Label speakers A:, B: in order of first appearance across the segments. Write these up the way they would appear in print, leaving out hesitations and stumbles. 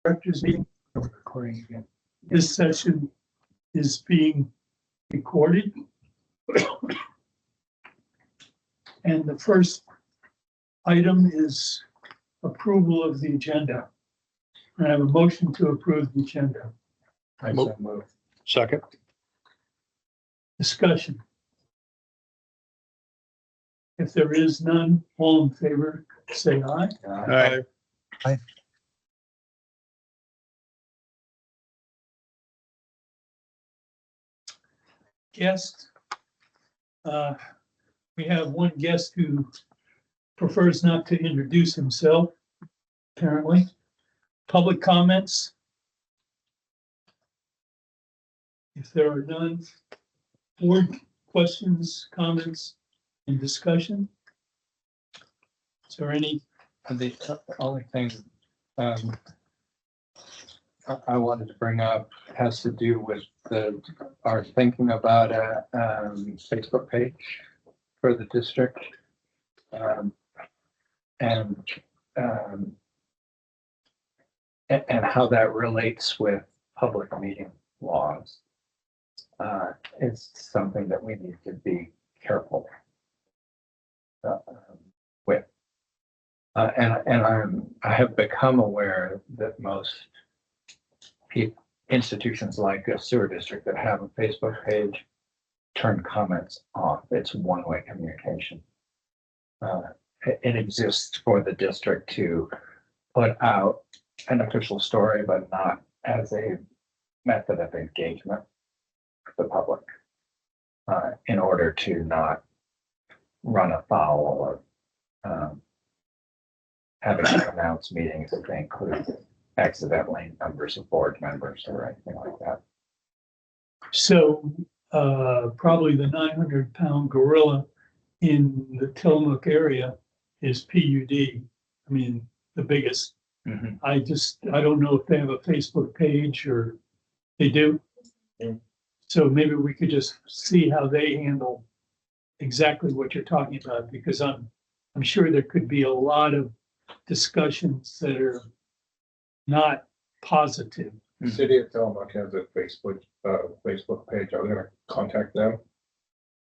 A: Directors meeting.
B: Recording again.
A: This session is being recorded. And the first item is approval of the agenda. And I have a motion to approve the agenda.
B: I so move. Second.
A: Discussion. If there is none, all in favor, say aye.
B: Aye.
A: Guest. We have one guest who prefers not to introduce himself, apparently. Public comments? If there are none, board questions, comments, and discussion? Is there any?
B: The only thing I wanted to bring up has to do with our thinking about a Facebook page for the district, and how that relates with public meeting laws. It's something that we need to be careful with. And I have become aware that most institutions like a sewer district that have a Facebook page turn comments off. It's one-way communication. It exists for the district to put out an official story, but not as a method of engagement with the public, in order to not run afoul of having to announce meetings if they include accidentally numbers of board members or anything like that.
A: So probably the 900-pound gorilla in the Tillamook area is PUD. I mean, the biggest.
B: Mm-hmm.
A: I don't know if they have a Facebook page or they do.
B: Yeah.
A: So maybe we could just see how they handle exactly what you're talking about, because I'm sure there could be a lot of discussions that are not positive.
C: The City of Tillamook has a Facebook page. I'm gonna contact them.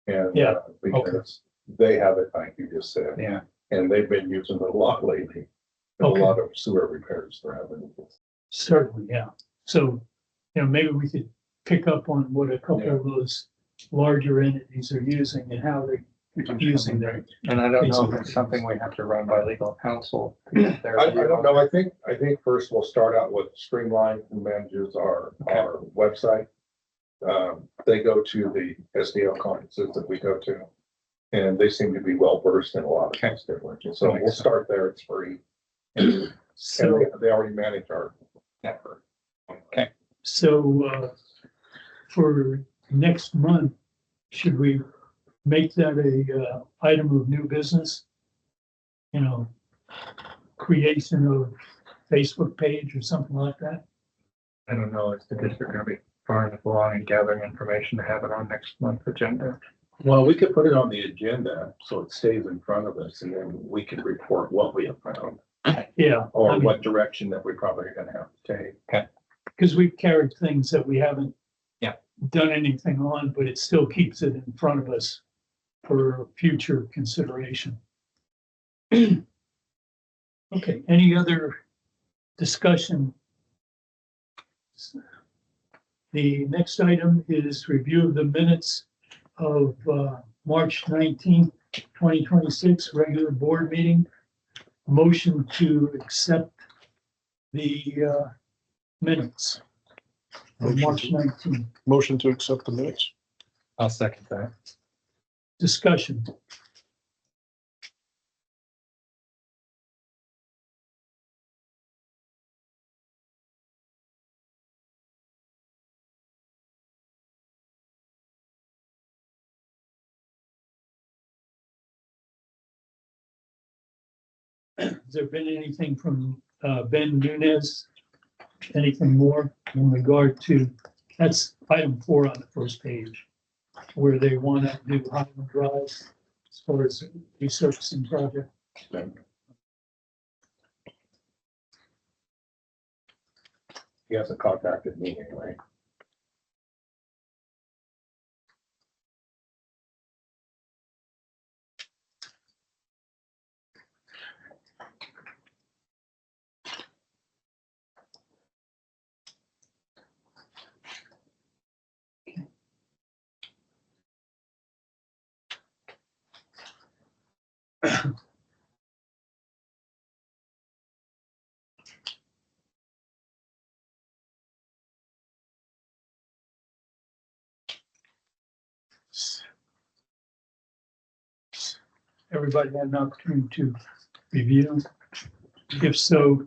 C: And
A: Yeah,
C: because they have it, like you just said.
B: Yeah.
C: And they've been using it a lot lately.
A: Okay.
C: A lot of sewer repairs they're having.
A: Certainly, yeah. So, maybe we could pick up on what a couple of those larger entities are using and how they're using them.
B: And I don't know if it's something we have to run by legal counsel.
C: I don't know. I think first we'll start out with Streamline, who manages our website. They go to the SDL conferences that we go to, and they seem to be well versed in a lot of things different. So we'll start there. It's free. And they already manage our network.
B: Okay.
A: So for next month, should we make that a item of new business? Creation of Facebook page or something like that?
B: I don't know, is the district gonna be far enough along in gathering information to have it on next month's agenda?
C: Well, we could put it on the agenda so it stays in front of us, and then we can report what we have found.
A: Yeah.
C: Or what direction that we probably are gonna have to take.
B: Okay.
A: Because we've carried things that we haven't
B: Yeah.
A: done anything on, but it still keeps it in front of us for future consideration. Okay, any other discussion? The next item is review of the minutes of March 19th, 2026, regular board meeting. Motion to accept the minutes of March 19th.
D: Motion to accept the minutes.
B: I'll second that.
A: Discussion. Has there been anything from Ben Nunez? Anything more in regard to, that's item 4 on the first page, where they want to do Highland Drive as far as resurfacing project?
C: He hasn't contacted me anyway.
A: Everybody had an opportunity to review. If so,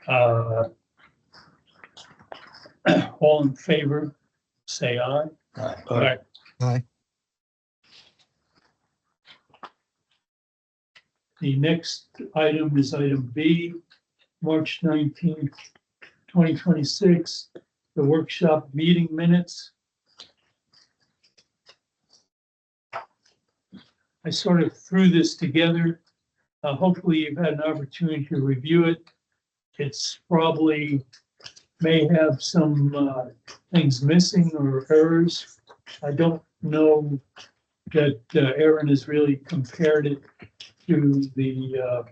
A: all in favor, say aye.
D: Aye.
E: Aye.
A: The next item is item B, March 19th, 2026, the workshop meeting minutes. I sort of threw this together. Hopefully you've had an opportunity to review it. It's probably may have some things missing or errors. I don't know that Aaron has really compared it to the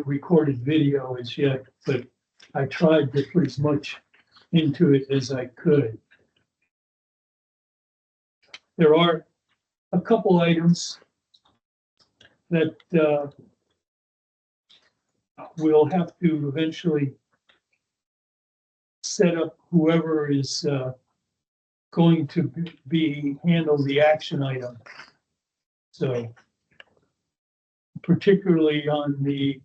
A: recorded video as yet, but I tried to put as much into it as I could. There are a couple items that we'll have to eventually set up whoever is going to handle the action item. So particularly on the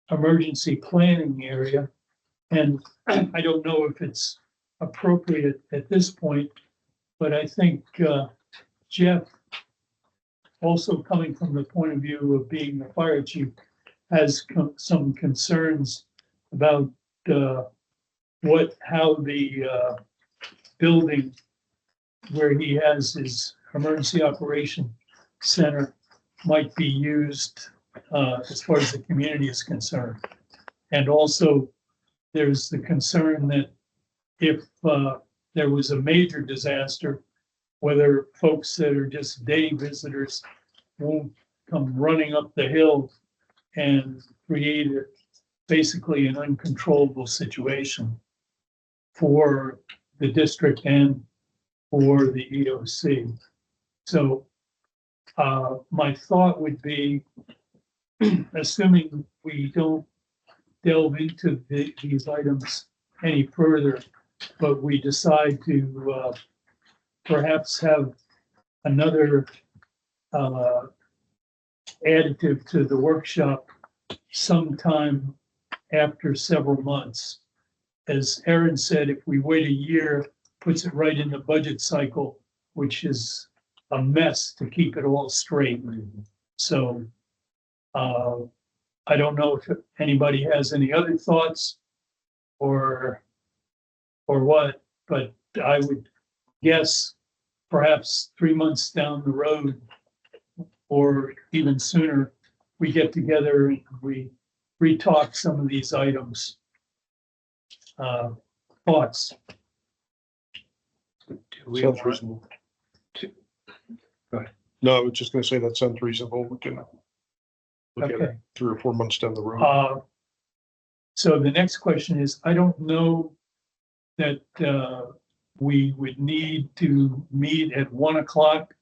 A: emergency planning area. And I don't know if it's appropriate at this point, but I think Jeff, also coming from the point of view of being the fire chief, has some concerns about how the building where he has his emergency operation center might be used as far as the community is concerned. And also there's the concern that if there was a major disaster, whether folks that are just day visitors won't come running up the hill and create basically an uncontrollable situation for the district and for the EOC. So my thought would be, assuming we don't delve into these items any further, but we decide to perhaps have another additive to the workshop sometime after several months. As Aaron said, if we wait a year, puts it right in the budget cycle, which is a mess to keep it all straight. So I don't know if anybody has any other thoughts or what, but I would guess perhaps 3 months down the road or even sooner, we get together and we re-talk some of these items. Thoughts?
D: Sounds reasonable.
B: Go ahead.
D: No, I was just gonna say that sounds reasonable. We can look at it
A: Okay.
D: 3 or 4 months down the road.
A: So the next question is, I don't know that we would need to meet at 1 o'clock,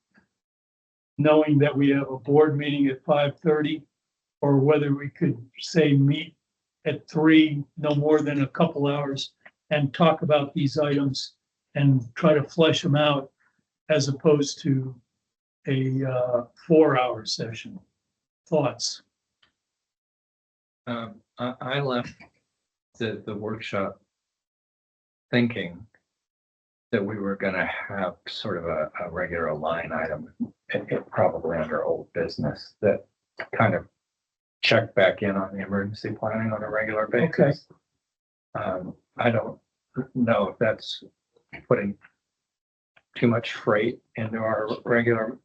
A: knowing that we have a board meeting at 5:30, or whether we could say meet at 3, no more than a couple hours, and talk about these items and try to flesh them out as opposed to a 4-hour session. Thoughts?
B: I left the workshop thinking that we were gonna have sort of a regular line item, probably under old business, that kind of check back in on the emergency planning on a regular basis. I don't know if that's putting too much freight into our regular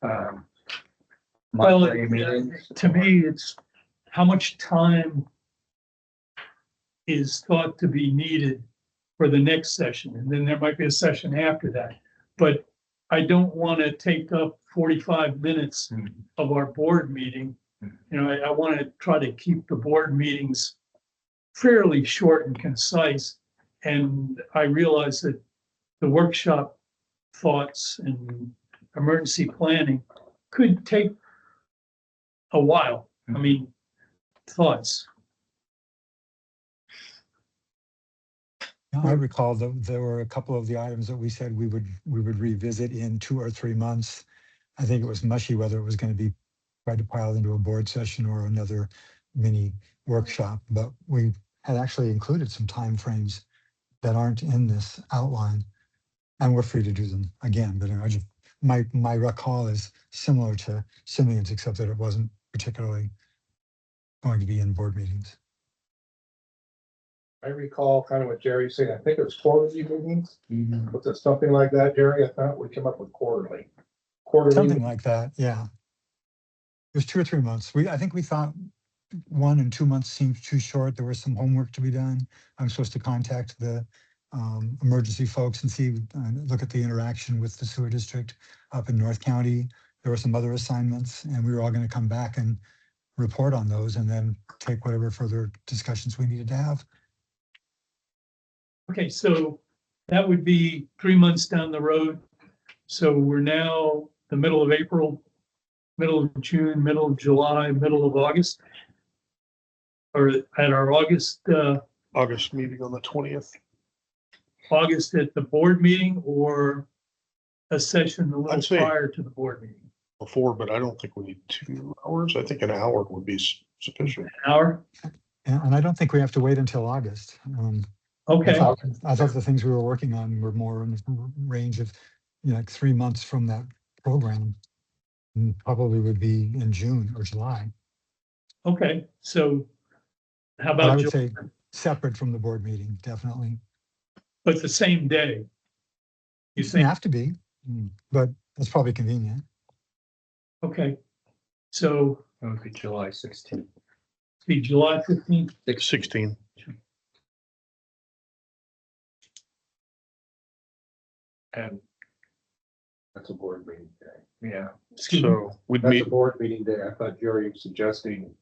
A: Well,
B: monthly meetings.
A: to me, it's how much time is thought to be needed for the next session, and then there might be a session after that. But I don't want to take up 45 minutes of our board meeting. You know, I want to try to keep the board meetings fairly short and concise. And I realize that the workshop thoughts and emergency planning could take a while. I mean, thoughts.
E: I recall that there were a couple of the items that we said we would revisit in 2 or 3 months. I think it was mushy whether it was going to be tried to pile into a board session or another mini workshop, but we had actually included some timeframes that aren't in this outline, and we're free to do them again. But I just, my recall is similar to Simeon's, except that it wasn't particularly going to be in board meetings.
C: I recall kind of what Jerry said. I think it was quarterly meetings. Was it something like that, Jerry? I thought we came up with quarterly.
E: Something like that, yeah. It was 2 or 3 months. I think we thought 1 and 2 months seemed too short. There was some homework to be done. I'm supposed to contact the emergency folks and see, look at the interaction with the sewer district up in North County. There were some other assignments, and we were all going to come back and report on those and then take whatever further discussions we needed to have.
A: Okay, so that would be 3 months down the road. So we're now the middle of April, middle of June, middle of July, middle of August. Or at our August
D: meeting on the 20th.
A: August at the board meeting, or a session a little
D: I'd say-
A: prior to the board meeting?
D: Before, but I don't think we need 2 hours. I think an hour would be sufficient.
A: An hour?
E: And I don't think we have to wait until August.
A: Okay,
E: I thought the things we were working on were more in the range of, like 3 months from that program. And probably would be in June or July.
A: okay, so how
E: But I
A: about,
E: would say separate from the board meeting, definitely.
A: but the same day? You
E: It
A: think,
E: have to be, but that's probably convenient.
A: okay, so
B: It would be July 16th.
A: be July 15th,
D: 16.
B: And
C: That's a board meeting day.
B: yeah,
A: excuse me.
D: So we'd
C: That's a
D: meet,
C: board meeting day. I thought Jerry was suggesting.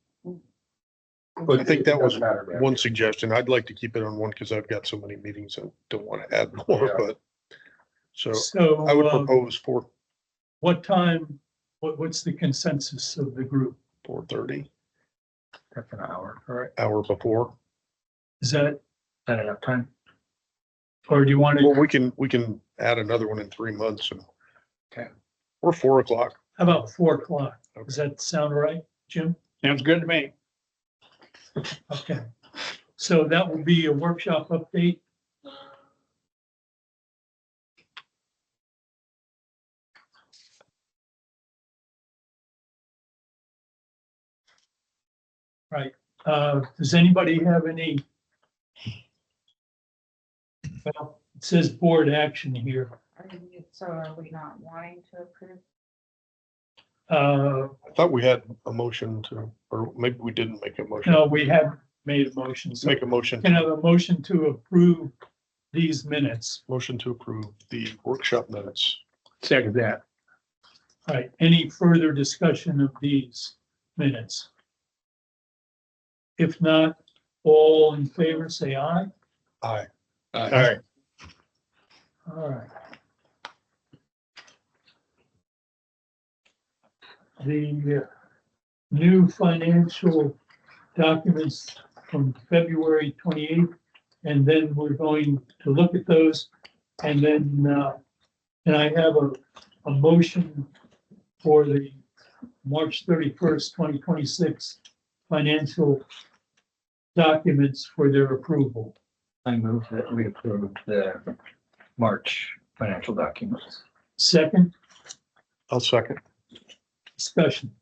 D: I think that was
C: Doesn't matter, man.
D: one suggestion. I'd like to keep it on one because I've got so many meetings. I don't want to add more,
C: Yeah.
D: but so
A: So
D: I would propose
A: what time, what's the consensus of the group?
D: 4:30,
B: that's an hour. All right.
D: hour before.
A: Is that,
B: Not enough time.
A: or do you want
D: Well,
A: to,
D: we can add another one in 3 months. And
B: Okay.
D: Or 4 o'clock.
A: how about 4 o'clock? Does that sound right, Jim?
B: Sounds good to me.
A: Okay, so that will be a workshop update. Right, does anybody have any? Well, it says board action here.
F: So are we not wanting to approve?
D: I thought we had a motion to, or maybe we didn't make a motion.
A: No, we haven't made a motion. So
D: Make a motion,
A: can I have a motion to approve these minutes?
D: motion to approve the workshop minutes.
B: Second that.
A: All right, any further discussion of these minutes? If not, all in favor, say aye.
D: Aye.
B: All right.
A: All right. The new financial documents from February 28th, and then we're going to look at those. And then, and I have a motion for the March 31st, 2026 financial documents for their approval.
B: I move that we approve the March financial documents.
A: Second,
D: I'll second.
A: discussion.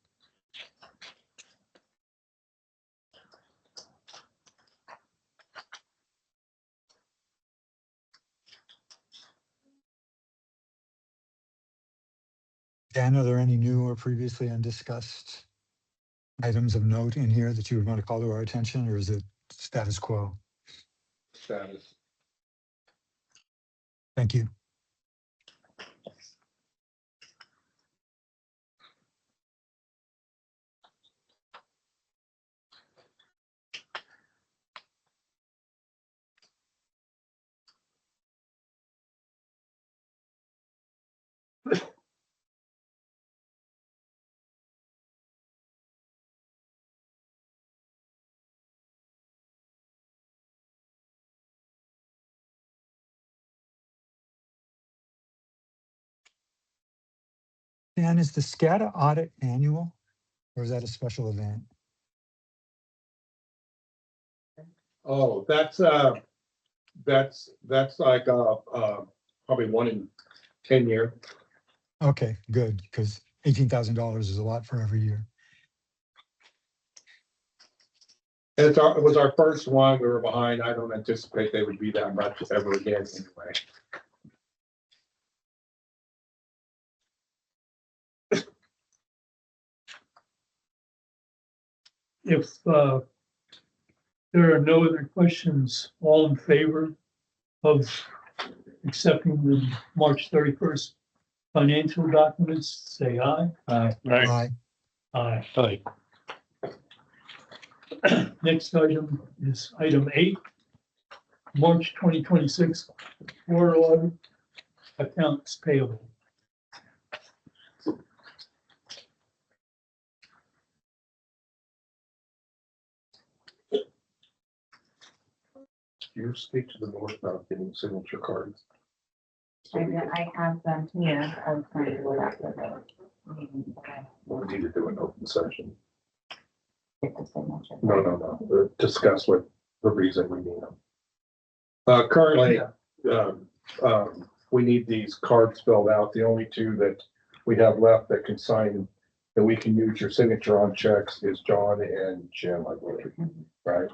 E: Dan, are there any new or previously undiscussed items of note in here that you would want to call to our attention, or is it status quo?
C: status.
E: Thank you. Dan, is the SCADA audit annual or is that a special event?
C: Oh, that's like, probably 1 in 10 years.
E: Okay, good, because $18,000 is a lot for every year.
C: It was our first one. We were behind. I don't anticipate they would be that much ever again anyway.
A: If there are no other questions, all in favor of accepting the March 31st financial documents, say aye.
D: Right.
E: Aye.
A: Aye.
D: Aye.
A: Next item is item 8, March 2026 board order accounts payable.
C: You speak to the board about getting signature cards.
F: I have them here. I was trying to do it after the meeting. But I
C: We need to do an open session.
F: get the signature.
C: No. Discuss what the reason we need them. Currently, we need these cards filled out. The only two that we have left that can sign, that we can use your signature on checks is John and Jim, I believe, right?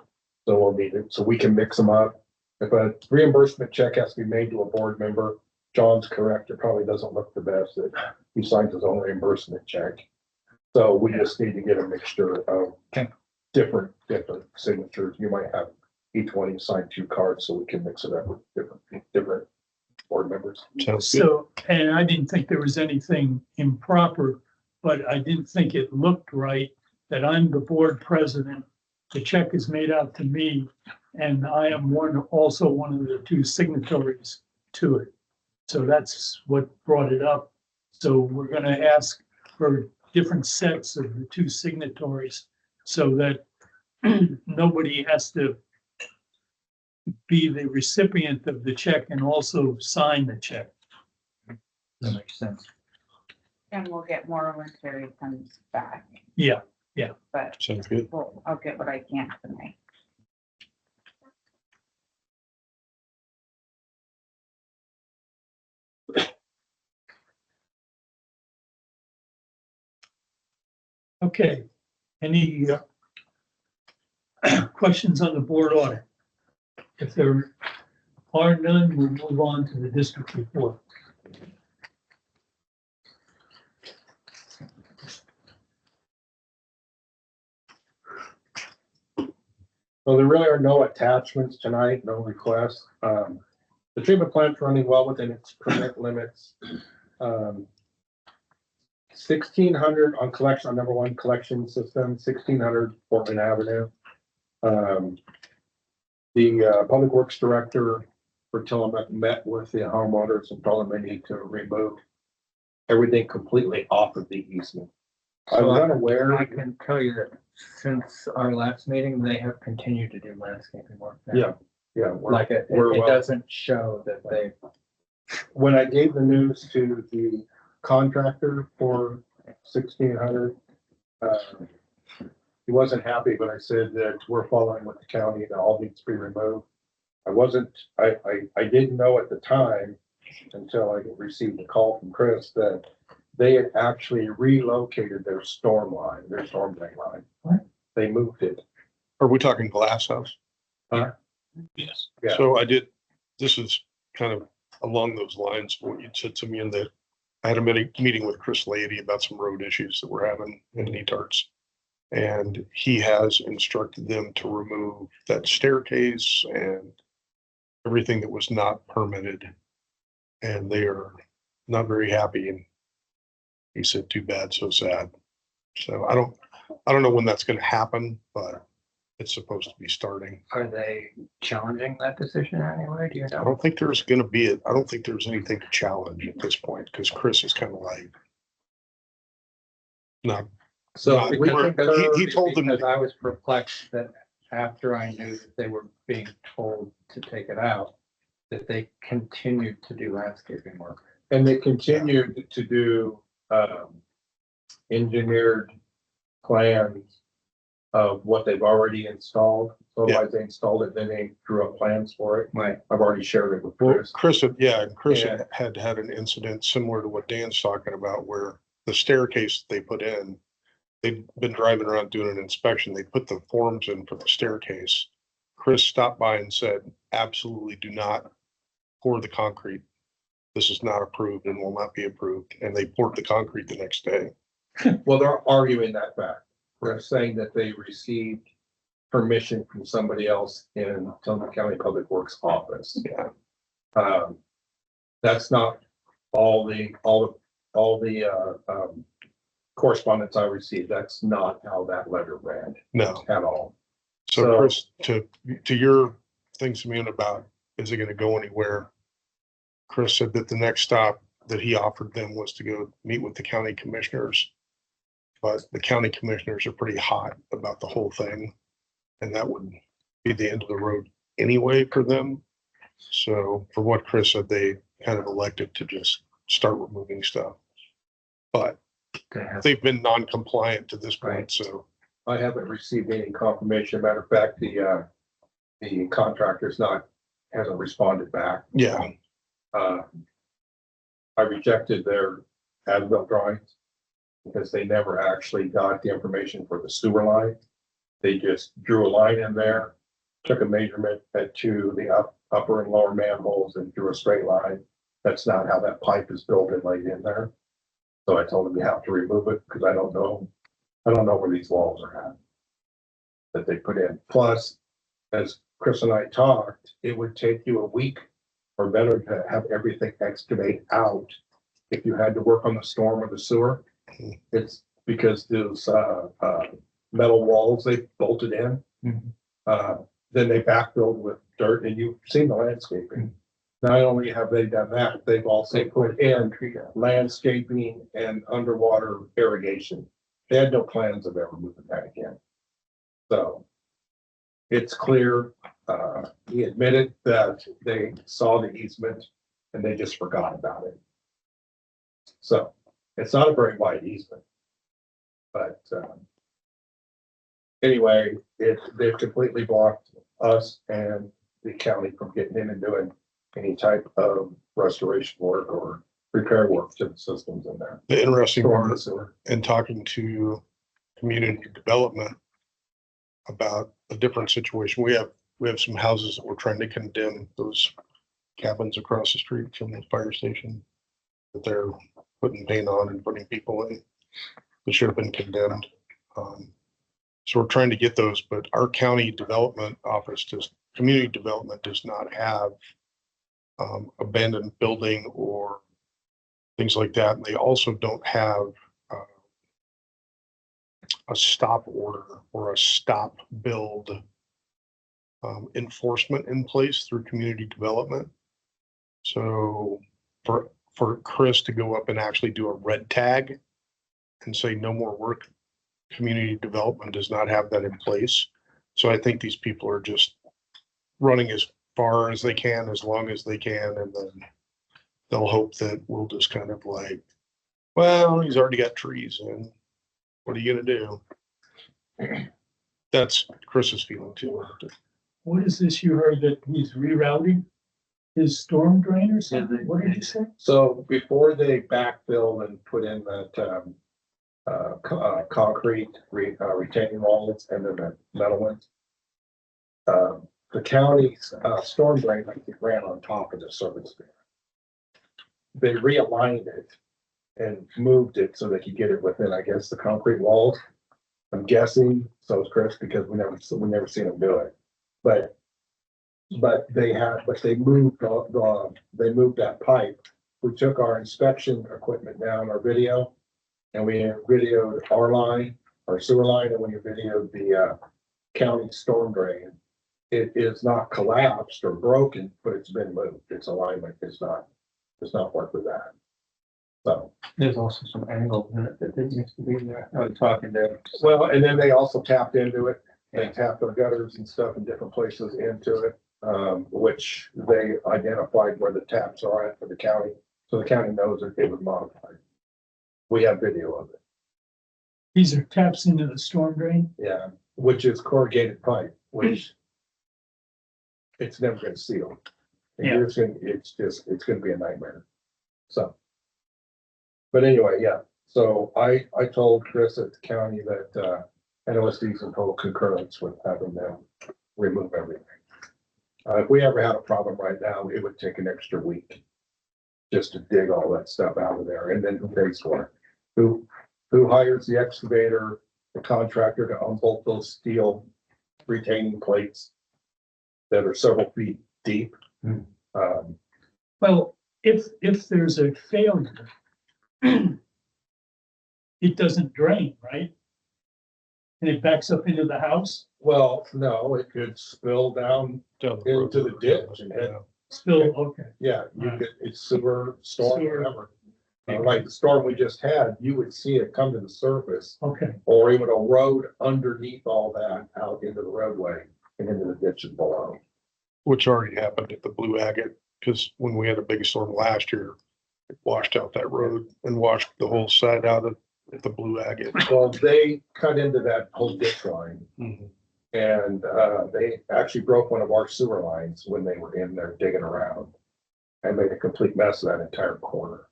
C: So we'll need it, so we can mix them up. If a reimbursement check has to be made to a board member, John's correct, it probably doesn't look the best that he signs his own reimbursement check. So we just need to get a mixture of different signatures. You might have each one sign 2 cards, so we can mix it up with different board members.
D: Sounds good.
A: So, and I didn't think there was anything improper, but I didn't think it looked right that I'm the board president. The check is made out to me and I am also one of the 2 signatories to it. So that's what brought it up. So we're going to ask for different sets of the 2 signatories so that nobody has to be the recipient of the check and also sign the check.
B: That makes sense.
F: And we'll get more when Terry comes back,
A: Yeah,
F: but
D: Sounds good.
F: I'll get what I can tonight.
A: okay. Any questions on the board audit? If there are none, we'll move on to the district report.
C: So there really are no attachments tonight, no requests. The treatment plant's running well within its permit limits. 1,600 on collection, on number 1 collection system, 1,600 Portland Avenue. The public works director for Tillamook met with the homeowners and told them they need to remove everything completely off of the easement. I was unaware.
B: I can tell you that since our last meeting, they have continued to do landscaping work there.
C: Yeah.
B: Like it
C: well.
B: doesn't show that they,
C: When I gave the news to the contractor for 1,600, he wasn't happy, but I said that we're following with the county, that all needs to be removed. I didn't know at the time until I received a call from Chris that they had actually relocated their storm drain line.
A: What?
C: They moved it.
D: Are we talking glass house?
B: yes.
C: Yeah.
D: So this is kind of along those lines, what you said to me in that I had a meeting with Chris Lady about some road issues that we're having in Netarts. And he has instructed them to remove that staircase and everything that was not permitted. And they are not very happy. And he said, too bad, so sad. So I don't know when that's going to happen, but it's supposed to be starting.
B: Are they challenging that decision anyway? Do you
D: I
B: know?
D: don't think there's going to be it. I don't think there's anything to challenge at this point because Chris is kind of like, not.
C: So
D: not-
C: we
D: he-
C: concur,
D: he told them,
B: Because I was perplexed that after I knew that they were being told to take it out, that they continued to do landscaping work.
C: and they continued to do, engineered plans of what they've already installed. Otherwise, they installed it, then they drew up plans for it.
B: Right.
C: I've already shared it with
D: well,
C: Chris.
D: Chris
C: Yeah.
D: had an incident similar to what Dan's talking about, where the staircase they put in, they've been driving around doing an inspection. They put the forms in for the staircase. Chris stopped by and said, absolutely do not pour the concrete. This is not approved and will not be approved. And they poured the concrete the next day.
C: Well, they're arguing that fact. They're saying that they received permission from somebody else in Tillman County Public Works office.
D: Yeah.
C: That's not all the correspondence I received. That's not how that letter read
D: No.
C: at all.
D: So
C: So-
D: Chris, to your thing, Simeon, about is it going to go anywhere? Chris said that the next stop that he offered them was to go meet with the county commissioners. But the county commissioners are pretty hot about the whole thing. And that would be the end of the road anyway for them. So for what Chris said, they kind of elected to just start removing stuff. But
B: They have,
D: they've been non-compliant to this point,
B: Right.
D: so.
C: I haven't received any confirmation. Matter of fact, the contractor's hasn't responded back.
D: Yeah,
C: I rejected their as-built drawings because they never actually got the information for the sewer line. They just drew a line in there, took a measurement to the upper and lower manholes and drew a straight line. That's not how that pipe is built and laid in there. So I told them you have to remove it because I don't know where these walls are at that they put in. Plus, as Chris and I talked, it would take you a week or better to have everything excavate out if you had to work on the storm or the sewer. It's because those metal walls they bolted in. Then they backfilled with dirt, and you've seen the landscaping. Not only have they done that, they've also put in landscaping and underwater irrigation. They had no plans of ever moving that again. So it's clear, he admitted that they saw the easement and they just forgot about it. So it's not a very wide easement. But anyway, they've completely blocked us and the county from getting in and doing any type of restoration work or repair work to the systems in there.
D: the interesting
C: Storm
D: part
C: and sewer.
D: in talking to community development about a different situation. We have some houses that we're trying to condemn, those cabins across the street from the fire station that they're putting paint on and putting people in. They should have been condemned. So we're trying to get those, but our county development office community development does not have abandoned building or things like that. And they also don't have a stop order or a stop build enforcement in place through community development. So for Chris to go up and actually do a red tag and say no more work, community development does not have that in place. So I think these people are just running as far as they can, as long as they can, and then they'll hope that we'll just kind of like, well, he's already got trees in. What are you gonna do? That's Chris's feeling too.
A: What is this you heard that he's rerouting his storm drain or something? What did you say?
C: So before they backfilled and put in that concrete retaining walls and then the metal ones, the county's storm drain like it ran on top of the service. They realigned it and moved it so they could get it within, I guess, the concrete walls. I'm guessing, so is Chris, because we never seen them do it. But But they moved they moved that pipe. We took our inspection equipment down, our video, and we videoed our line, our sewer line, and we videoed the county storm drain. It is not collapsed or broken, but it's been moved. Its alignment is not work with that. So,
B: There's also some angles in it that didn't used to be there. I was talking to.
C: well, and then they also tapped into it. They tapped their gutters and stuff in different places into it, which they identified where the taps are at for the county. So the county knows that it was modified. We have video of it.
A: These are taps into the storm drain.
C: Yeah, which is corrugated pipe, which it's never gonna seal.
A: Yeah.
C: It's gonna be a nightmare. So. But anyway, yeah, so I told Chris at the county that, NOSD's in total concurrence with having them remove everything. If we ever had a problem right now, it would take an extra week just to dig all that stuff out of there, and then who pays for it? Who hires the excavator, the contractor to unbolt those steel retaining plates that are several feet deep?
A: Well, if there's a failure, it doesn't drain, right? And it backs up into the house,
C: Well, no, it could spill down into the ditch and head.
A: spill, okay,
C: Yeah, you could, it's sewer, storm,
A: Sewer.
C: whatever. Like the storm we just had, you would see it come to the surface,
A: okay.
C: or even a road underneath all that out into the roadway and into the ditches below.
D: Which already happened at the Blue Agate, because when we had a big storm last year, it washed out that road and washed the whole side out at the Blue Agate.
C: Well, they cut into that whole ditch line, and they actually broke one of our sewer lines when they were in there digging around and made a complete mess of that entire corner.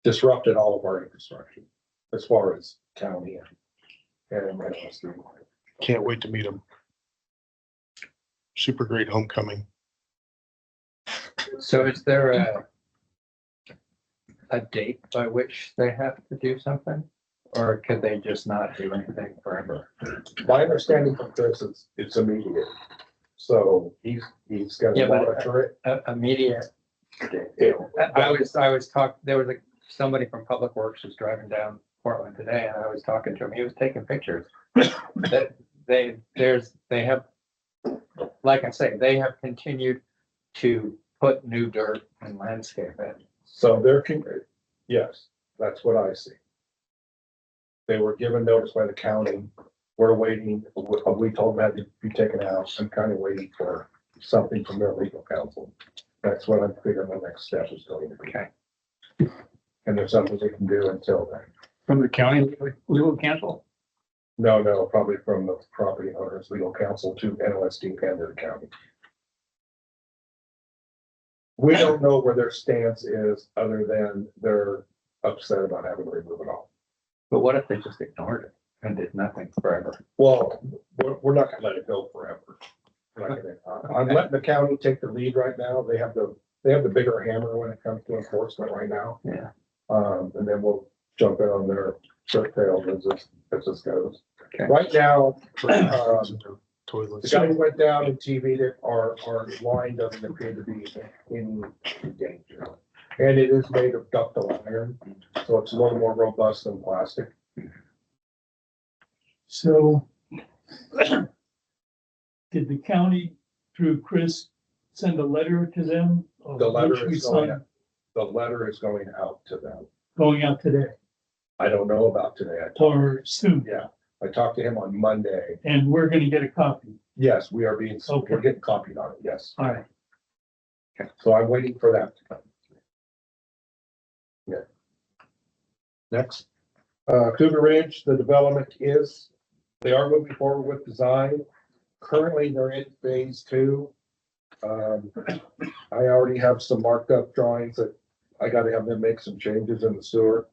C: Disrupted all of our infrastructure as far as county and NOSD.
D: Can't wait to meet them. Super great homecoming.
B: So is there a date by which they have to do something? Or could they just not do anything forever?
C: My understanding from Chris is it's immediate. So he's gonna
B: Yeah, but-
C: monitor it.
B: Immediate. I was talking, there was somebody from Public Works was driving down Portland today, and I was talking to him. He was taking pictures. That they have, like I say, they have continued to put new dirt and landscape in.
C: So yes, that's what I see. They were given notice by the county. We're waiting, we told them that to be taken out. I'm kind of waiting for something from their legal counsel. That's what I'm figuring the next step is going to be.
B: Okay.
C: And there's something we can do until then.
G: From the county legal counsel?
C: No, probably from the property owner's legal counsel to NOSD and to the county. We don't know where their stance is, other than they're upset about having to remove it all.
B: But what if they just ignored it and did nothing forever?
C: Well, we're not gonna let it go forever. We're not gonna- I'm letting the county take the lead right now. They have the bigger hammer when it comes to enforcement right now.
B: Yeah.
C: And then we'll jump in on their shirt tails as this goes.
B: Okay.
C: Right now, the
D: Toilets.
C: guys went down and TV'd it. Our line doesn't appear to be in danger. And it is made of ductile iron, so it's a little more robust than plastic.
A: So did the county through Chris send a letter to them? of
C: The letter
A: which we
C: is going,
A: signed
C: the letter is going out to them.
A: Going out today
C: I don't know about today.
A: or soon,
C: Yeah, I talked to him on Monday.
A: and we're gonna get a copy.
C: Yes, we're
A: Okay.
C: getting copied on it, yes.
A: All right,
C: So I'm waiting for that to come. Yeah. Next, Cougar Ridge, the development they are moving forward with design. Currently, they're in phase 2. I already have some marked up drawings that I gotta have them make some changes in the sewer,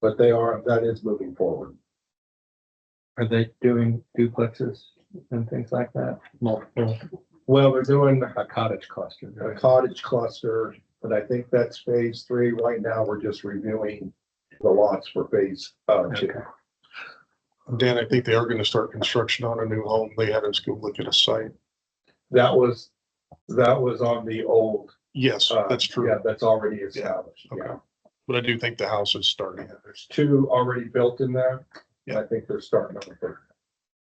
C: but that is moving forward.
B: Are they doing duplexes and things like that? Multiple,
C: Well, they're doing
B: a cottage cluster.
C: a cottage cluster, but I think that's phase 3. Right now, we're just reviewing the lots for phase 2.
B: Okay.
D: Dan, I think they are gonna start construction on a new home. They had us go look at a site.
C: That was That was on the old.
D: Yes, that's true.
C: Yeah, that's already established,
D: Okay.
C: yeah.
D: But I do think the house is starting.
C: There's two already built in there, and
D: Yeah.
C: I think they're starting on the third.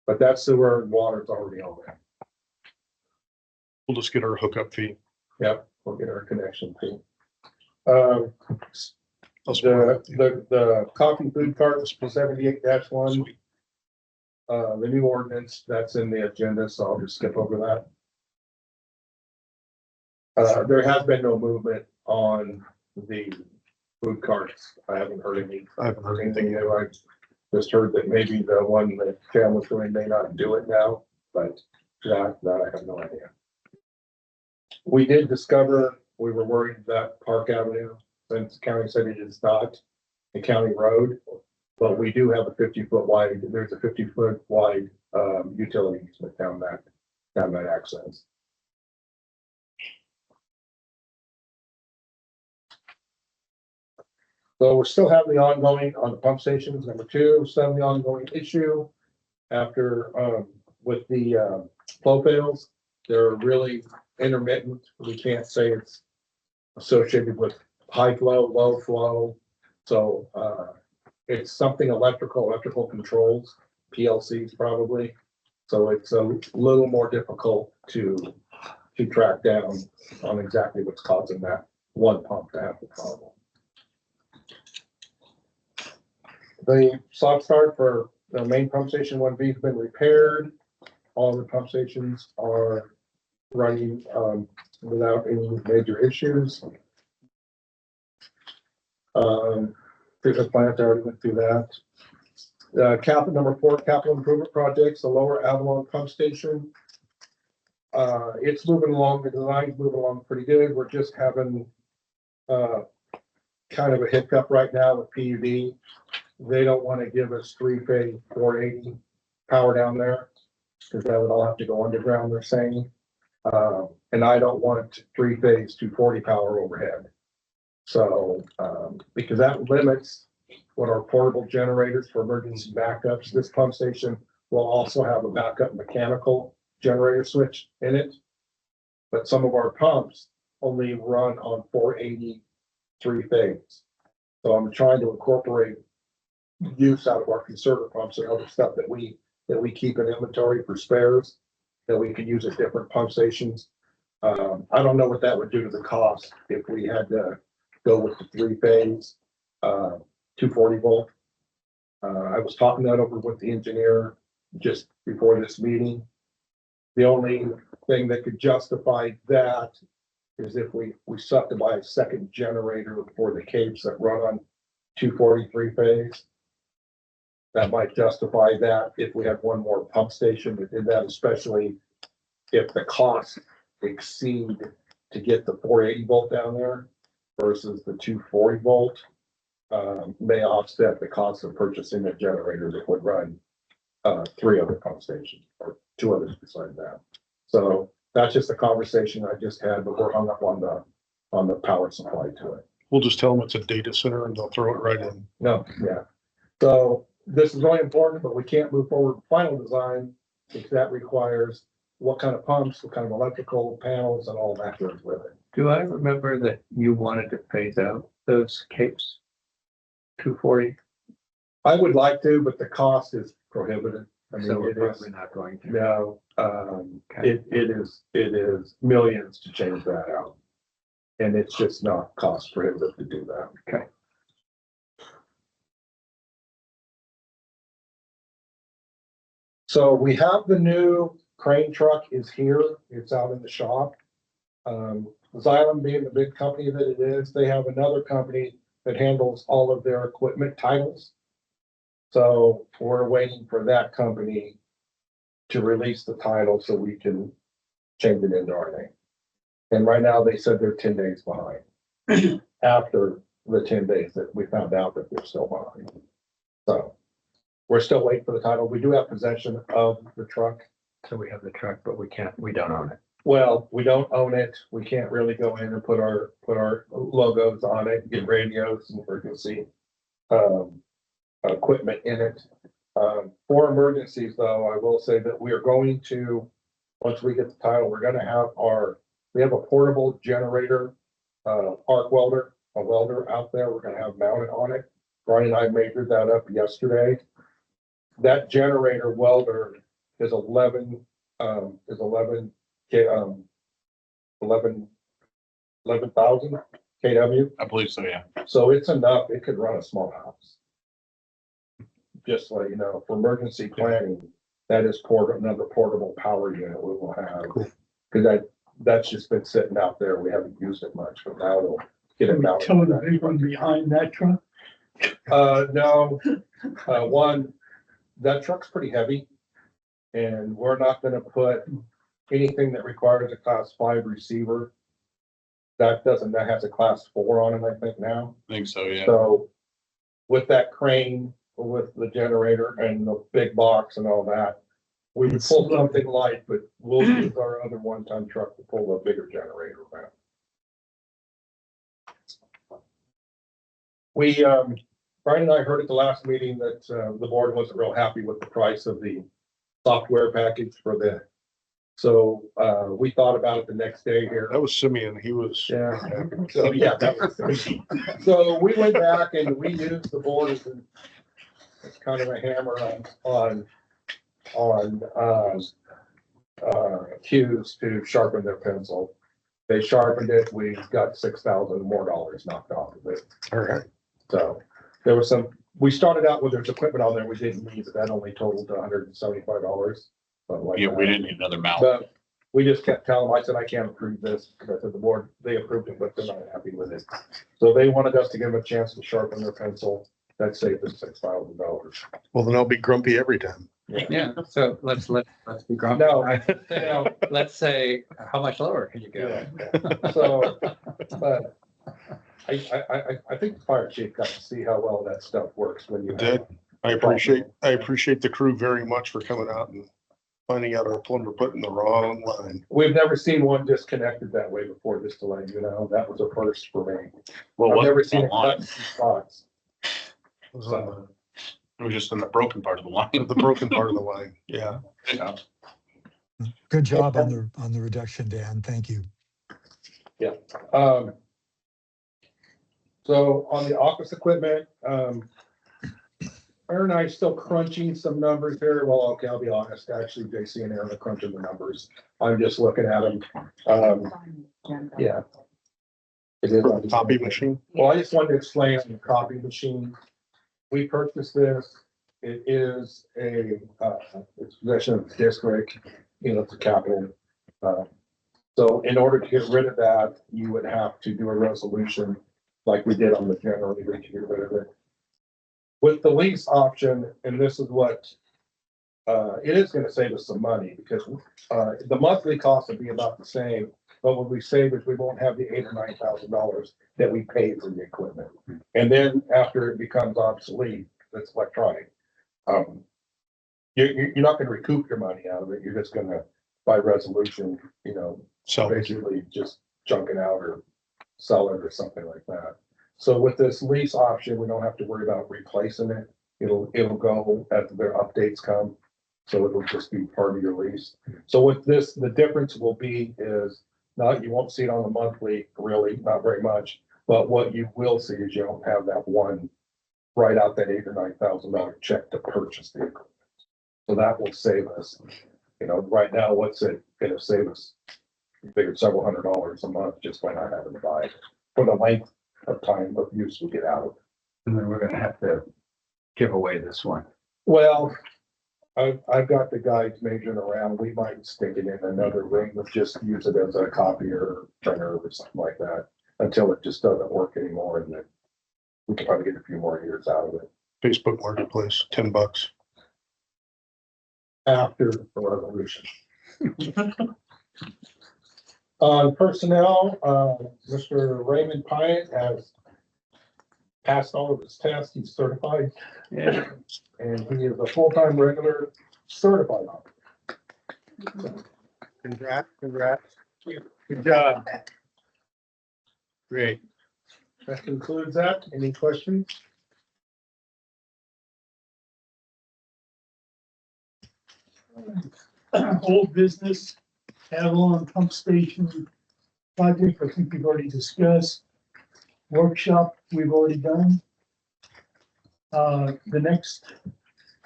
C: But that sewer and water's already on there.
D: We'll just get our hookup fee.
C: Yep, we'll get our connection fee.
D: I'll split it with you.
C: The coffee food cart was 78-1.
D: Sweet.
C: The new ordinance, that's in the agenda, so I'll just skip over that. There has been no movement on the food carts. I haven't heard
D: I haven't heard anything
C: anything
D: yet.
C: new. I just heard that maybe the one that Cam was doing may not do it now, but that I have no idea. We did discover, we were worried that Park Avenue, since the county said it is not a county road, but we do have a 50-foot wide, there's a 50-foot wide utility easement down that access. So we're still having the ongoing on the pump stations. Number two, still having the ongoing issue after with the flow fails. They're really intermittent. We can't say it's associated with high flow, low flow. So it's something electrical controls, PLCs probably. So it's a little more difficult to track down on exactly what's causing that one pump to have the problem. The soft start for the main pump station 1B has been repaired. All the pump stations are running without any major issues. Treatment plant, I already went through that. Number 4, capital improvement projects, the Lower Avalon pump station. It's moving along, the design's moving along pretty good. We're just having kind of a hiccup right now with PUD. They don't want to give us 3-phase 480 power down there because that would all have to go underground, they're saying. And I don't want 3-phase 240 power overhead. So, because that limits what our portable generators for emergency backups. This pump station will also have a backup mechanical generator switch in it. But some of our pumps only run on 480 3-phase. So I'm trying to incorporate use out of our conservative pumps and other stuff that we keep in inventory for spares that we can use at different pump stations. I don't know what that would do to the cost if we had to go with the 3-phase 240 volt. I was talking that over with the engineer just before this meeting. The only thing that could justify that is if we suck to buy a second generator for the capes that run on 240 3-phase. That might justify that if we had one more pump station that did that, especially if the costs exceed to get the 480 volt down there versus the 240 volt, may offset the cost of purchasing a generator that would run 3 other pump stations or 2 others besides that. So that's just a conversation I just had, but we're hung up on the power supply to it.
D: We'll just tell them it's a data center and they'll throw it right in.
C: No, yeah. So this is really important, but we can't move forward with final design because that requires what kind of pumps, what kind of electrical panels and all that goes with it.
B: Do I remember that you wanted to phase out those capes? 240,
C: I would like to, but the cost is prohibitive. I mean,
B: so we're
C: it is,
B: probably not going to.
C: no,
B: Okay.
C: it is millions to change that out. And it's just not cost prohibitive to do that.
B: Okay.
C: So we have the new crane truck is here. It's out in the shop. Xylem being the big company that it is, they have another company that handles all of their equipment titles. So we're waiting for that company to release the title so we can change it into our name. And right now they said they're 10 days behind after the 10 days that we found out that they're still behind. So we're still waiting for the title. We do have possession of the truck.
B: So we have the truck, but we don't own it.
C: Well, we don't own it. We can't really go in and put our logos on it, get radios and emergency equipment in it. For emergencies though, I will say that we are going to, once we get the title, we're gonna have our We have a portable generator, arc welder, a welder out there. We're gonna have mounted on it. Brian and I measured that up yesterday. That generator welder is 11 K, 11,000 kW.
G: I believe so, yeah.
C: So it's enough. It could run a small house. Just so you know, for emergency planning, that is another portable power unit we will have.
D: Cool.
C: Cause that's just been sitting out there. We haven't used it much, but now we'll get it
A: Can we
C: mounted.
A: tow the big one behind that truck?
C: No, one, that truck's pretty heavy. And we're not gonna put anything that requires a class 5 receiver. That has a class 4 on it, I think now.
G: I think so, yeah.
C: So with that crane, with the generator and the big box and all that, we can pull something light, but we'll use our other 1-ton truck to pull a bigger generator around. Brian and I heard at the last meeting that the board wasn't real happy with the price of the software package for so we thought about it the next day here.
D: That was Simeon. He was.
C: Yeah.
D: not happy with
C: So,
D: that.
C: yeah, that was, so we went back and we used the board as kind of a hammer on cues to sharpen their pencil. They sharpened it. We got $6,000 more knocked off of it.
D: All right.
C: So there was we started out with there's equipment on there we didn't need, but that only totaled $175. Like
G: Yeah, we didn't need another mount.
C: but we just kept telling them, I said, I can't approve this, because I said the board, they approved it, but they're not happy with it. So they wanted us to give them a chance to sharpen their pencil. That saved us $6,000.
D: Well, then I'll be grumpy every time.
B: Yeah, so let's be grumpy.
C: No.
B: Let's say, how much lower can you go?
C: Yeah. So, but I think the fire chief got to see how well that stuff works when you.
D: Did. I appreciate the crew very much for coming out and finding out our plumber put in the wrong line.
C: We've never seen one disconnected that way before, just to let you know. That was a first for me.
G: Well,
C: I've
G: what
C: never seen it
G: online?
C: cut in spots.
D: It was on
G: It was just in the broken part of the line.
D: the broken part of the line. Yeah.
G: Yeah.
E: Good job on the reduction, Dan. Thank you.
C: So on the office equipment, Aaron and I are still crunching some numbers here. Well, okay, I'll be honest, actually, JC and Aaron are crunching the numbers. I'm just looking at them. Yeah. It is
D: For the copy machine.
C: Well, I just wanted to explain on the copy machine. We purchased this. It is it's possession of the district, it's a capital. So in order to get rid of that, you would have to do a resolution like we did on the general, to get rid of it. With the lease option, and this is what, it is gonna save us some money, because the monthly cost would be about the same, but what we save is we won't have the $8,000 or $9,000 that we paid for the equipment. And then after it becomes obsolete, it's electronic. You're not gonna recoup your money out of it, you're just gonna, by resolution,
D: So
C: basically just junk it out or sell it or something like that. So with this lease option, we don't have to worry about replacing it. It'll go as their updates come. So it'll just be part of your lease. So with this, the difference will be is you won't see it on the monthly, really, not very much. But what you will see is you don't have that one write out that $8,000 or $9,000 check to purchase the equipment. So that will save us. Right now, what's it gonna save us? I figured several $100s a month just by not having to buy it for the length of time of use we get out of it.
B: And then we're gonna have to give away this one.
C: Well, I've got the guys measuring around. We might stick it in another room and just use it as a copier or printer or something like that until it just doesn't work anymore. And then we can probably get a few more years out of it
D: Facebook Marketplace, $10.
C: after the revolution. On personnel, Mr. Raymond Pyatt has passed all of his tests. He's certified.
B: Yeah.
C: And he is a full-time regular certified officer.
B: Congrats.
G: Good job. Great.
C: That concludes that. Any questions?
A: Old business, Avalon Pump Station project, I think we've already discussed. Workshop, we've already done. The next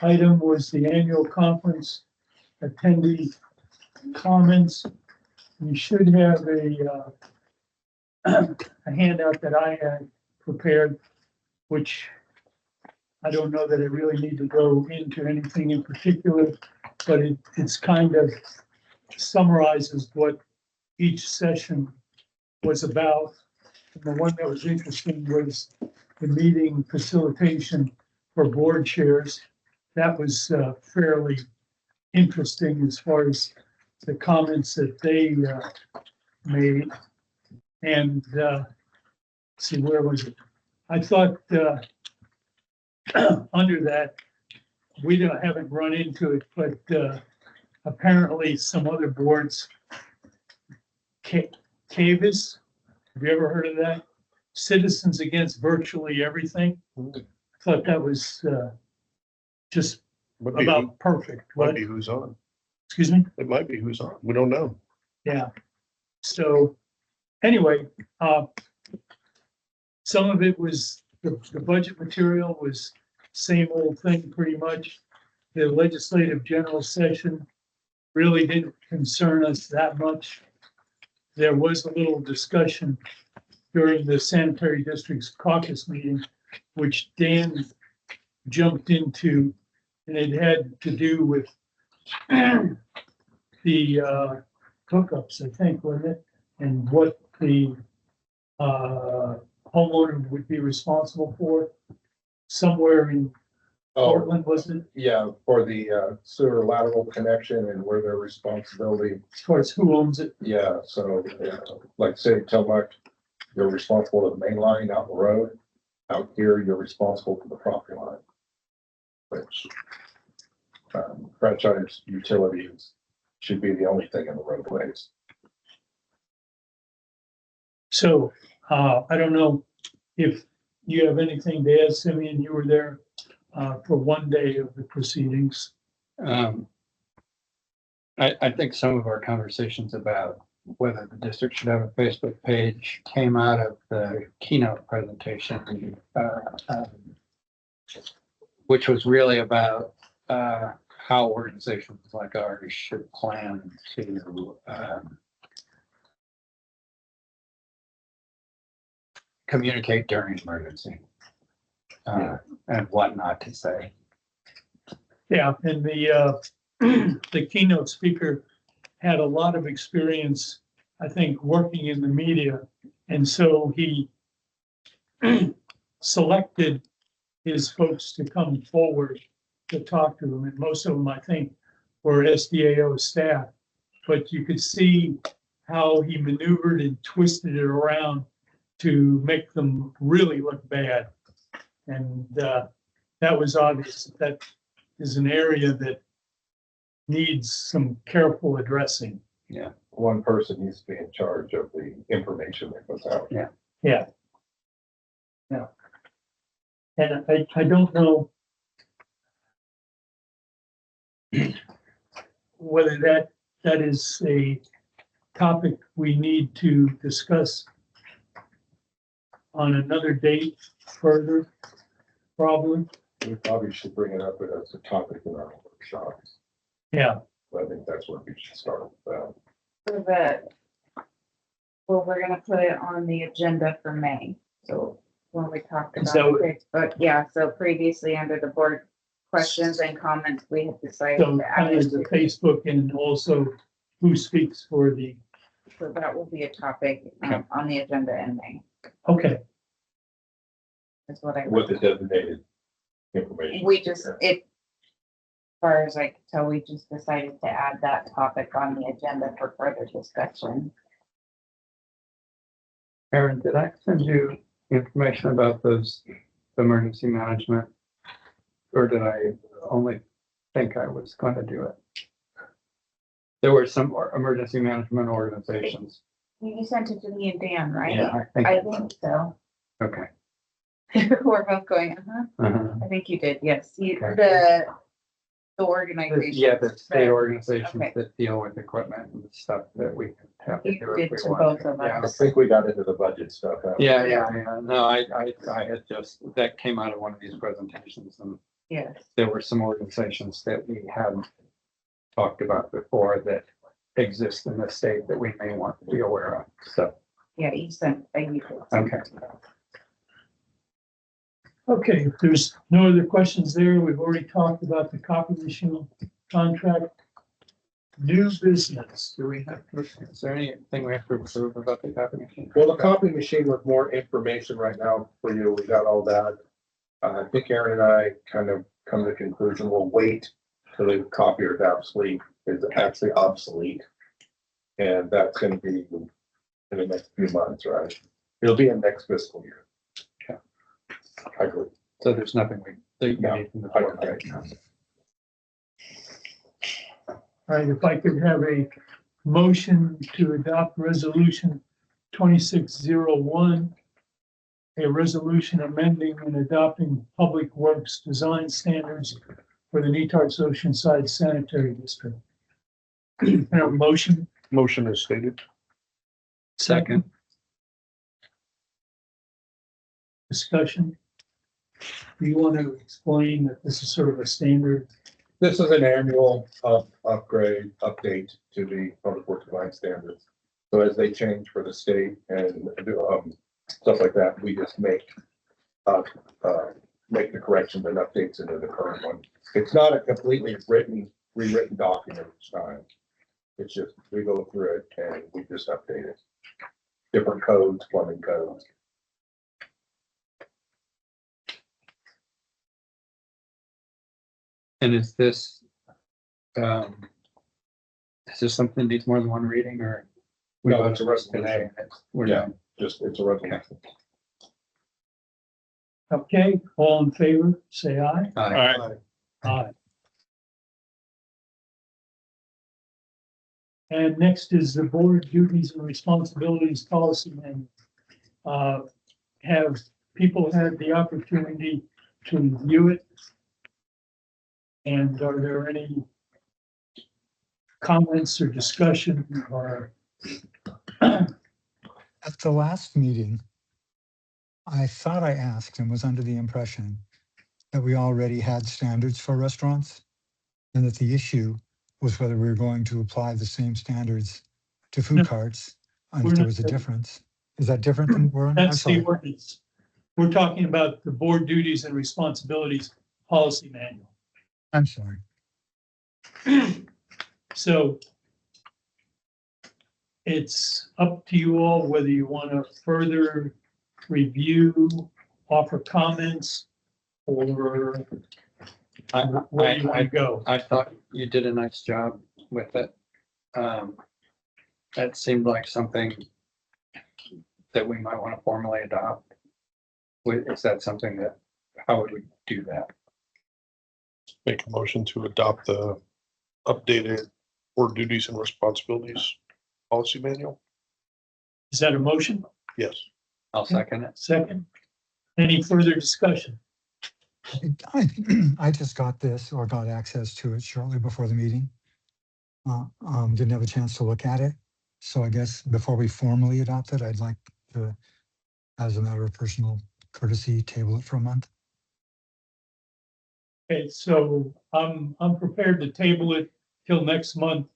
A: item was the annual conference attendee comments. You should have a handout that I had prepared, which I don't know that I really need to go into anything in particular, but it's kind of summarizes what each session was about. And the one that was interesting was the meeting facilitation for board chairs. That was fairly interesting as far as the comments that they made. And see, where was it? I thought under that, haven't run into it, but apparently some other boards, CAVIS, have you ever heard of that? Citizens Against Virtually Everything. I thought that was just
D: Might be
A: about perfect.
D: might
A: What?
D: be who's on.
A: Excuse me?
D: It might be who's on. We don't know.
A: Yeah. So anyway, some of it was, the budget material was same old thing pretty much. The legislative general session really didn't concern us that much. There was a little discussion during the sanitary district's caucus meeting, which Dan jumped into, and it had to do with the hookups, I think, wasn't it? And what the homeowner would be responsible for. Somewhere in
C: Oh,
A: Portland, wasn't it?
C: yeah, for the sewer lateral connection and where their responsibility.
A: As far as who owns it.
C: Yeah, so like say Tillamook, you're responsible for the main line out the road. Out here, you're responsible for the property line. Which franchise utilities should be the only thing in the roadways.
A: So I don't know if you have anything to add, Simeon. You were there for one day of the proceedings.
B: I think some of our conversations about whether the district should have a Facebook page came out of the keynote presentation, which was really about how organizations like ours should plan to communicate during emergency and what not to say.
A: Yeah, and the the keynote speaker had a lot of experience, I think, working in the media. And so he selected his folks to come forward to talk to them. And most of them, I think, were SDAO staff. But you could see how he maneuvered and twisted it around to make them really look bad. And that was obvious. That is an area that needs some careful addressing.
B: Yeah.
C: One person needs to be in charge of the information that goes out.
A: Yeah. Yeah. And I don't know whether that is a topic we need to discuss on another date further, probably.
C: We probably should bring it up as a topic in our workshops.
A: Yeah.
C: I think that's where we should start with that.
F: For the, well, we're gonna put it on the agenda for May, so when we talked about
A: So-
F: Facebook, yeah, so previously under the board questions and comments, we had decided
A: So
F: to add
A: kind
F: it
A: of the
F: to,
A: Facebook and also who speaks for the,
F: so that will be a topic on the agenda in May,
A: okay,
F: is what I.
C: With the designated information.
F: We just, as far as I could tell, we just decided to add that topic on the agenda for further discussion.
B: Aaron, did I send you information about those emergency management? Or did I only think I was going to do it? There were some emergency management organizations.
F: You sent it to me and Dan, right?
B: Yeah,
F: I think so.
B: Okay.
F: We're both going, uh-huh.
B: Uh-huh.
F: I think you did, yes.
B: Okay.
F: The organization.
B: Yeah, the state
F: Right.
B: organizations
F: Okay.
B: that deal with equipment and stuff that we have to
F: You
B: do.
F: did
B: if we
F: to
B: want.
F: both of
B: Yeah.
C: I
F: us.
C: think we got into the budget stuff. haven't we?
B: Yeah. No, I had just, that came out of one of these presentations, and
F: Yes,
B: there were some organizations that we hadn't talked about before that exist in the state that we may want to be aware of. So,
F: yeah, you sent, you did.
B: okay.
A: Okay, if there's no other questions there, we've already talked about the copy machine contract. New business.
B: Do we have, is there anything we have to approve about the copy machine?
C: Well, the copy machine with more information right now for you, we got all that. I think Aaron and I kind of come to the conclusion, we'll wait till the copier is actually obsolete. And that's gonna be in the next few months, right? It'll be in next fiscal year.
B: Okay.
C: I agree.
B: So there's nothing we
C: No,
B: need from the
C: I
B: board
C: don't
B: right
C: think.
B: now.
A: All right, if I could have a motion to adopt resolution 2601, a resolution amending and adopting public works design standards for the Netarts-Oceanside sanitary district. And a motion,
D: Motion is stated.
A: second. Discussion. Do you want to explain that this is sort of a standard?
C: This is an annual upgrade, update to the public works design standards. So as they change for the state and stuff like that, we just make the corrections and updates into the current one. It's not a completely rewritten document each time. It's just, we go through it and we just update it. Different codes, plumbing codes.
B: And is this something that needs more than one reading, or? we
C: No,
B: voted
C: it's a
B: this today
C: resolution.
B: and we're
C: Yeah.
B: done?
C: Just, it's a resolution.
A: Okay, all in favor, say aye.
B: Aye.
A: Aye. And next is the board duties and responsibilities policy manual. Have people had the opportunity to review it? And are there any comments or discussion or?
E: At the last meeting, I thought I asked and was under the impression that we already had standards for restaurants, and that the issue was whether we were going to apply the same standards to
A: No.
E: food carts, and
A: We're
E: if there
A: not-
E: was a difference. Is that different than we're? I'm
A: That's the
E: sorry.
A: ordinance. We're talking about the board duties and responsibilities policy manual.
E: I'm sorry.
A: So it's up to you all whether you want to further review, offer comments, or where do you want to go?
B: I thought you did a nice job with it. That seemed like something that we might want to formally adopt. Is that something that, how would we do that?
D: Make a motion to adopt the updated board duties and responsibilities policy manual.
A: Is that a motion?
D: Yes.
B: I'll second it.
A: Second? Any further discussion?
E: I just got this or got access to it shortly before the meeting. Didn't have a chance to look at it. So I guess before we formally adopt it, I'd like to, as a matter of personal courtesy, table it for a month.
A: Okay, so I'm prepared to table it till next month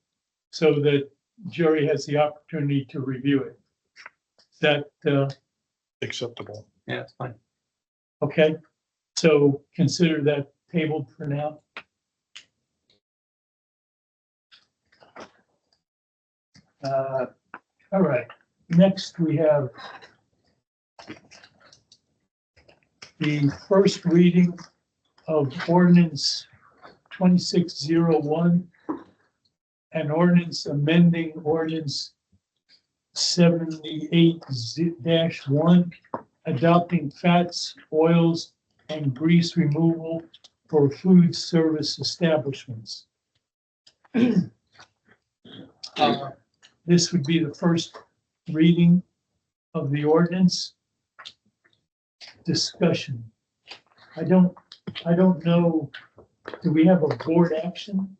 A: so that Jerry has the opportunity to review it. Is that,
D: Acceptable.
B: Yeah, it's fine.
A: okay? So consider that tabled for now. All right, next we have the first reading of ordinance 2601, an ordinance amending ordinance 78-1, adopting fats, oils, and grease removal for food service establishments. This would be the first reading of the ordinance. Discussion. I don't know do we have a board action?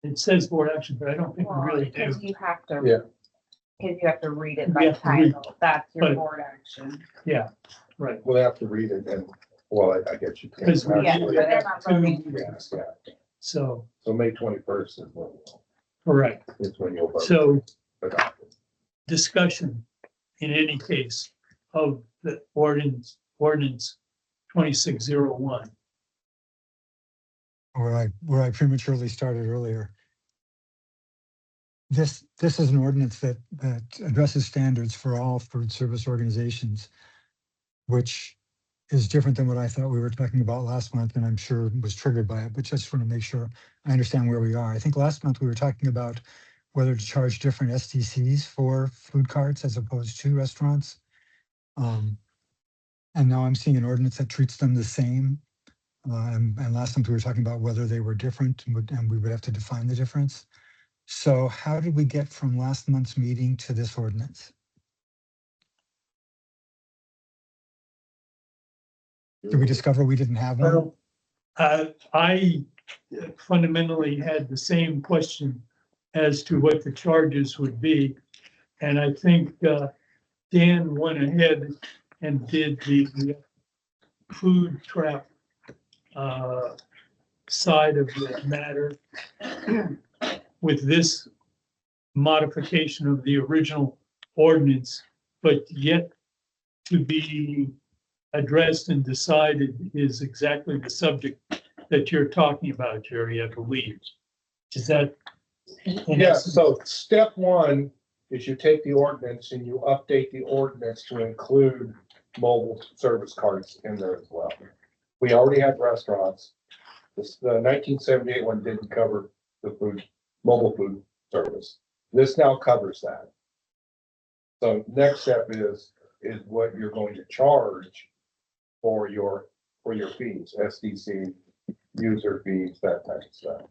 A: It says board action, but I don't think we
F: Well,
A: really do.
F: because you have to.
C: Yeah.
F: Because you have to read it
A: We
F: by
A: have to read-
F: title, that's your
A: but-
F: board action.
A: Yeah, right.
C: We'll have to read it and, well, I get you.
A: Because we
F: Yeah,
C: Actually,
F: but they're
A: have
F: not
A: two
F: voting.
A: meetings.
C: Yeah,
A: So,
C: so May 21st
A: correct.
C: is when you'll vote.
A: So
C: Adopt it.
A: discussion in any case of the ordinance 2601.
E: where I prematurely started earlier. This is an ordinance that addresses standards for all food service organizations, which is different than what I thought we were talking about last month, and I'm sure was triggered by it, but just want to make sure I understand where we are. I think last month we were talking about whether to charge different STCs for food carts as opposed to restaurants. And now I'm seeing an ordinance that treats them the same. And last month we were talking about whether they were different and we would have to define the difference. So how did we get from last month's meeting to this ordinance? Did we discover we didn't have one?
A: Well, I fundamentally had the same question as to what the charges would be. And I think Dan went ahead and did the food trap side of the matter with this modification of the original ordinance, but yet to be addressed and decided is exactly the subject that you're talking about, Jerry, I believe. Is that?
C: Yeah, so step one is you take the ordinance and you update the ordinance to include mobile service carts in there as well. We already had restaurants. The 1978 one didn't cover the mobile food service. This now covers that. So next step is what you're going to charge for your fees, SDC, user fees, that type of stuff.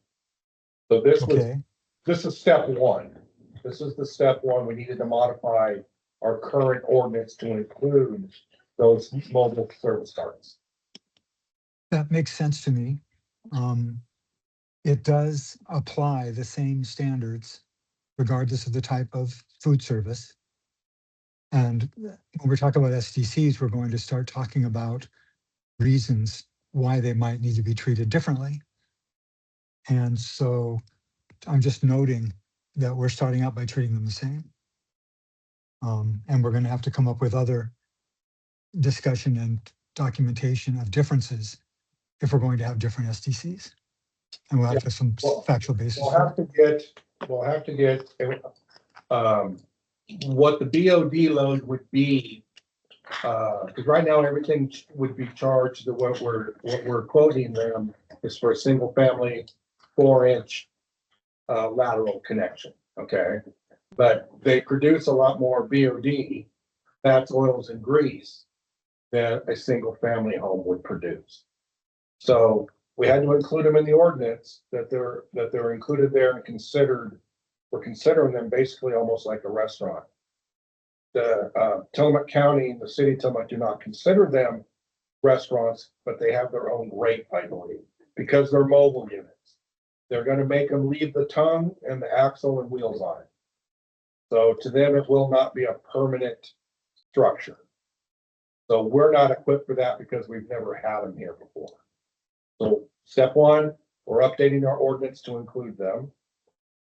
C: So this is step one. This is the step one. We needed to modify our current ordinance to include those mobile service carts.
E: That makes sense to me. It does apply the same standards regardless of the type of food service. And when we're talking about SDCs, we're going to start talking about reasons why they might need to be treated differently. And so I'm just noting that we're starting out by treating them the same. And we're going to have to come up with other discussion and documentation of differences if we're going to have different SDCs. And we'll have to have some factual basis.
C: We'll have to get what the BOD load would be. Because right now everything would be charged. What we're quoting them is for a single family 4-inch lateral connection. Okay, but they produce a lot more BOD, fats, oils, and grease than a single family home would produce. So we had to include them in the ordinance that they're included there and considered. We're considering them basically almost like a restaurant. The Tillamook County and the city of Tillamook do not consider them restaurants, but they have their own rate, I believe, because they're mobile units. They're going to make them leave the tongue and the axle and wheels on it. So to them, it will not be a permanent structure. So we're not equipped for that because we've never had them here before. So step one, we're updating our ordinance to include them.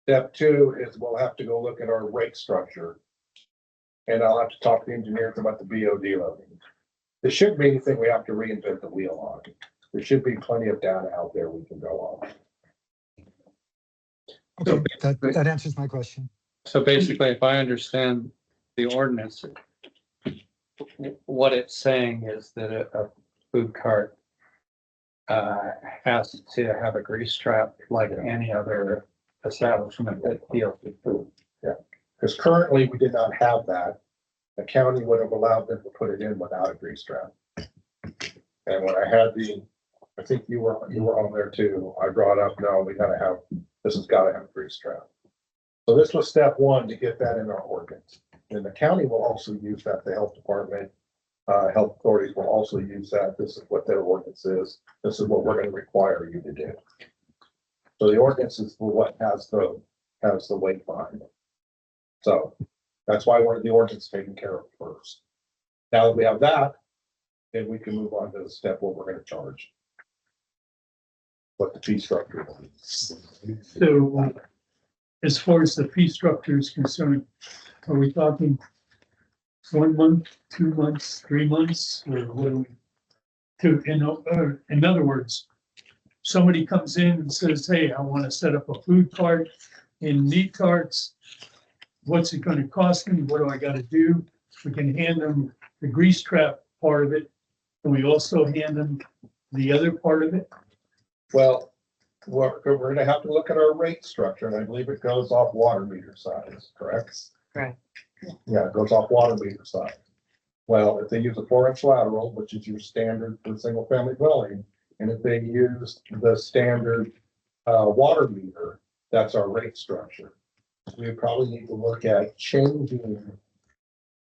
C: Step two is we'll have to go look at our rate structure. And I'll have to talk to the engineers about the BOD loading. There shouldn't be anything we have to reinvent the wheel on. There should be plenty of data out there we can go on.
E: Okay, that answers my question.
H: So basically, if I understand the ordinance, what it's saying is that a food cart has to have a grease trap like any other establishment that deals with food.
C: Because currently we did not have that. The county would have allowed them to put it in without a grease trap. And when I had I think you were on there too, I brought up, no, this has got to have a grease trap. So this was step one to get that in our ordinance. And the county will also use that, the health department Health authorities will also use that. This is what their ordinance is. This is what we're gonna require you to do. So the ordinance is for what has the weight behind it. So that's why we're the ordinance taken care of first. Now that we have that, then we can move on to the step where we're gonna charge. What the fee structure is.
A: So as far as the fee structure is concerned, are we talking 1 month, 2 months, 3 months, or what are we? In other words, somebody comes in and says, hey, I want to set up a food cart in Netarts. What's it going to cost me? What do I got to do? We can hand them the grease trap part of it. And we also hand them the other part of it.
C: Well, we're gonna have to look at our rate structure, and I believe it goes off water meter size, correct?
F: Correct.
C: Yeah, it goes off water meter size. Well, if they use a 4-inch lateral, which is your standard for single family dwelling, and if they use the standard water meter, that's our rate structure. We probably need to look at changing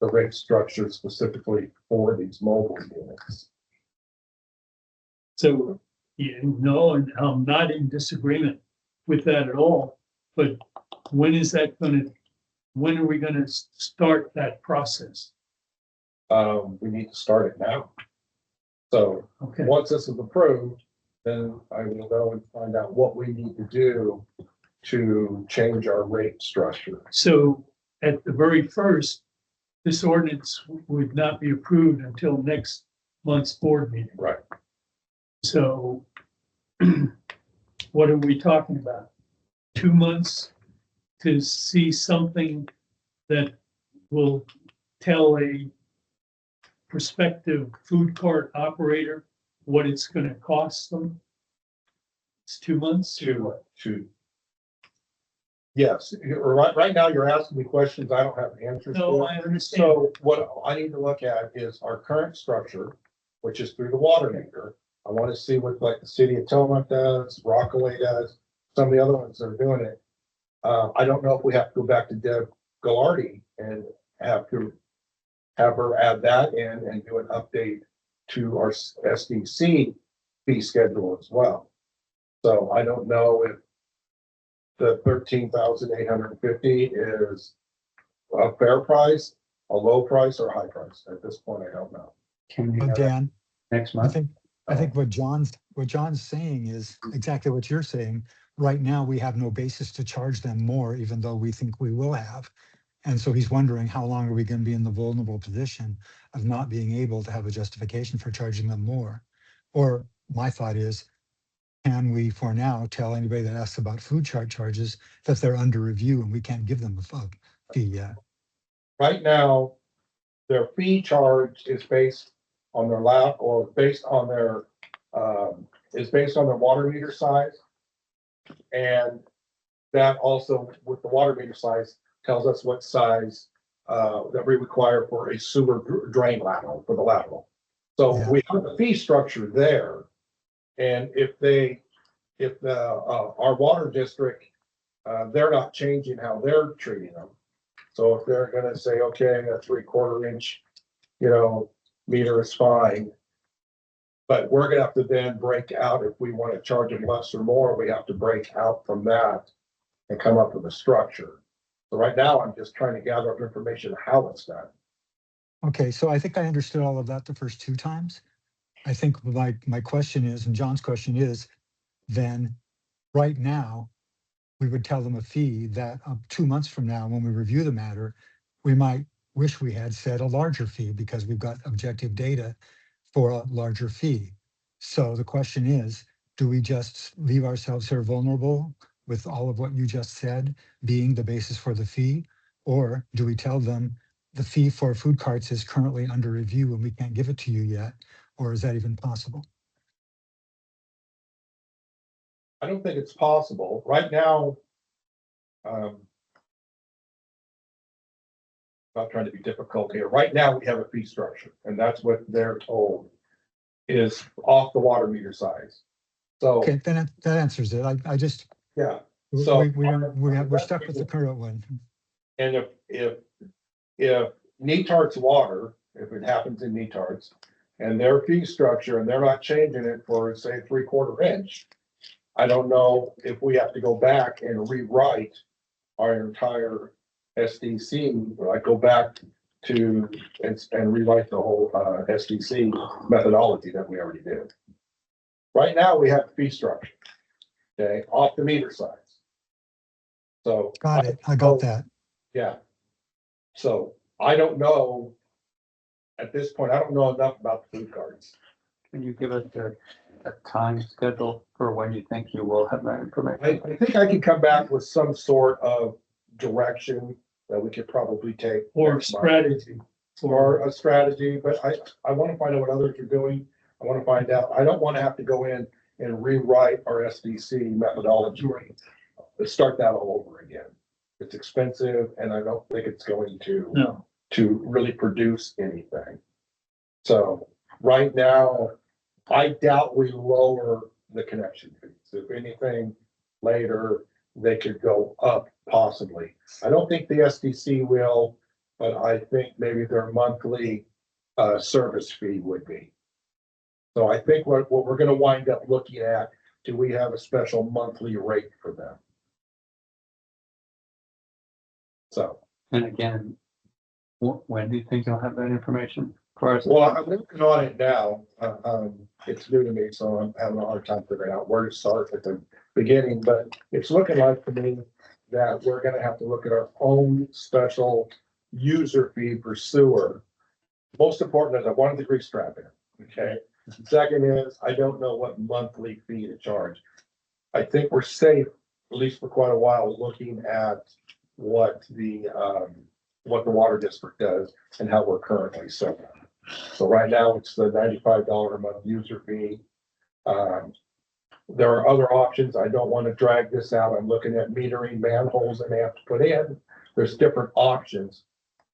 C: the rate structure specifically for these mobile units.
A: So, no, and I'm not in disagreement with that at all. But when is that when are we gonna start that process?
C: We need to start it now. So
A: Okay,
C: once this is approved, then I will go and find out what we need to do to change our rate structure.
A: so at the very first, this ordinance would not be approved until next month's board meeting.
C: Right.
A: So what are we talking about? 2 months to see something that will tell a prospective food cart operator what it's gonna cost them? It's 2 months?
C: Yes, right now you're asking me questions I don't have answers
A: No,
C: for.
A: I understand.
C: So what I need to look at is our current structure, which is through the water meter. I want to see what like the city of Tillamook does, Rockaway does, some of the other ones that are doing it. I don't know if we have to go back to Deb Gallardi and have her add that in and do an update to our SDC fee schedule as well. So I don't know if the 13,850 is a fair price, a low price, or a high price. At this point, I don't know.
H: Can we
E: But
H: have that
E: Dan,
H: next
E: I
H: month?
E: think what John's saying is exactly what you're saying. Right now, we have no basis to charge them more, even though we think we will have. And so he's wondering, how long are we going to be in the vulnerable position of not being able to have a justification for charging them more? Or my thought is, can we, for now, tell anybody that asks about food charges that they're under review and we can't give them a fee yet?
C: Right now, their fee charge is based on their lap or based on their water meter size. And that also with the water meter size tells us what size that we require for a sewer drain lateral for the lateral. So
E: Yeah.
C: we have the fee structure there. And if our water district, they're not changing how they're treating them. So if they're gonna say, okay, a 3/4 inch, meter is fine. But we're gonna have to then break out, if we want to charge them less or more, we have to break out from that and come up with a structure. So right now, I'm just trying to gather up information how it's done.
E: Okay, so I think I understood all of that the first 2 times. I think my question is, and John's question is, then right now, we would tell them a fee that 2 months from now, when we review the matter, we might wish we had said a larger fee because we've got objective data for a larger fee. So the question is, do we just leave ourselves here vulnerable with all of what you just said being the basis for the fee? Or do we tell them the fee for food carts is currently under review and we can't give it to you yet? Or is that even possible?
C: I don't think it's possible. Right now, not trying to be difficult here. Right now, we have a fee structure, and that's what they're told is off the water meter size. So,
E: Okay, then that answers it. I just,
C: yeah, so
E: we're stuck with the current one.
C: and if Netarts water if it happens in Netarts, and their fee structure, and they're not changing it for, say, 3/4 inch, I don't know if we have to go back and rewrite our entire SDC, like go back to and rewrite the whole SDC methodology that we already did. Right now, we have the fee structure, okay, off the meter sides. So.
E: Got it. I got that.
C: Yeah. So I don't know, at this point, I don't know enough about the food cards.
H: Can you give us a time schedule for when you think you will have that information?
C: I think I can come back with some sort of direction that we could probably take.
A: Or
C: next month.
A: strategy.
C: Or a strategy, but I want to find out what others are doing. I want to find out, I don't want to have to go in and rewrite our SDC methodology. Start that all over again. It's expensive and I don't think it's going
A: No,
C: to really produce anything. So right now, I doubt we lower the connection fees. If anything, later, they could go up possibly. I don't think the SDC will, but I think maybe their monthly service fee would be. So I think what we're gonna wind up looking at, do we have a special monthly rate for them? So,
H: And again, when do you think you'll have that information? For us?
C: well, I'm looking on it now. It's new to me, so I'm having a hard time figuring out where to start at the beginning, but it's looking like to me that we're gonna have to look at our own special user fee for sewer. Most important is I wanted the grease trap in, okay? Second is, I don't know what monthly fee to charge. I think we're safe, at least for quite a while, looking at what the water district does and how we're currently set up. So right now, it's the $95 a month user fee. There are other options. I don't want to drag this out. I'm looking at metering manholes that they have to put in. There's different options.